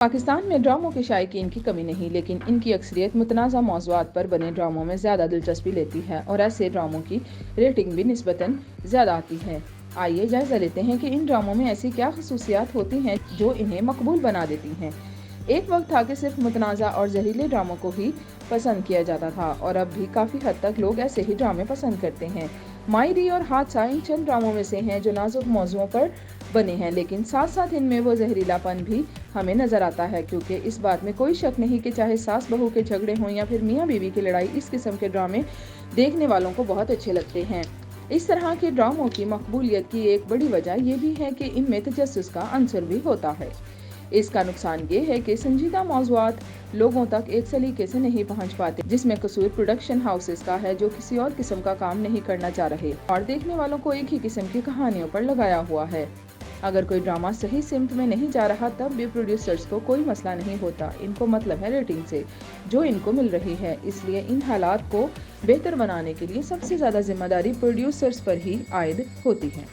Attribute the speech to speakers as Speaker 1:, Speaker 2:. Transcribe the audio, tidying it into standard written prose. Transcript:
Speaker 1: پاکستان میں ڈراموں کے شائقین کی کمی نہیں، لیکن ان کی اکثریت متنازع موضوعات پر بنے ڈراموں میں زیادہ دلچسپی لیتی ہے اور ایسے ڈراموں کی ریٹنگ بھی نسبتاً زیادہ آتی ہے۔ آئیے جائزہ لیتے ہیں کہ ان ڈراموں میں ایسی کیا خصوصیات ہوتی ہیں جو انہیں مقبول بنا دیتی ہیں۔ ایک وقت تھا کہ صرف متنازع اور زہریلے ڈراموں کو ہی پسند کیا جاتا تھا، اور اب بھی کافی حد تک لوگ ایسے ہی ڈرامے پسند کرتے ہیں۔ ماہری اور حادثہ ان چند ڈراموں میں سے ہیں جو نازک موضوعوں پر بنے ہیں، لیکن ساتھ ساتھ ان میں وہ زہریلا پن بھی ہمیں نظر آتا ہے، کیونکہ اس بات میں کوئی شک نہیں کہ چاہے ساس بہو کے جھگڑے ہوں یا پھر میاں بیوی کی لڑائی، اس قسم کے ڈرامے دیکھنے والوں کو بہت اچھے لگتے ہیں۔ اس طرح کے ڈراموں کی مقبولیت کی ایک بڑی وجہ یہ بھی ہے کہ ان میں تجسس کا عنصر بھی ہوتا ہے۔ اس کا نقصان یہ ہے کہ سنجیدہ موضوعات لوگوں تک ایک سلیقے سے نہیں پہنچ پاتے، جس میں قصور پروڈکشن ہاؤسز کا ہے جو کسی اور قسم کا کام نہیں کرنا چاہ رہے اور دیکھنے والوں کو ایک ہی قسم کی کہانیوں پر لگایا ہوا ہے۔ اگر کوئی ڈرامہ صحیح سمت میں نہیں جا رہا تب بھی پروڈیوسرز کو کوئی مسئلہ نہیں ہوتا، ان کو مطلب ہے ریٹنگ سے جو ان کو مل رہی ہے۔ اس لیے ان حالات کو بہتر بنانے کے لیے سب سے زیادہ ذمہ داری پروڈیوسرز پر ہی عائد ہوتی ہے۔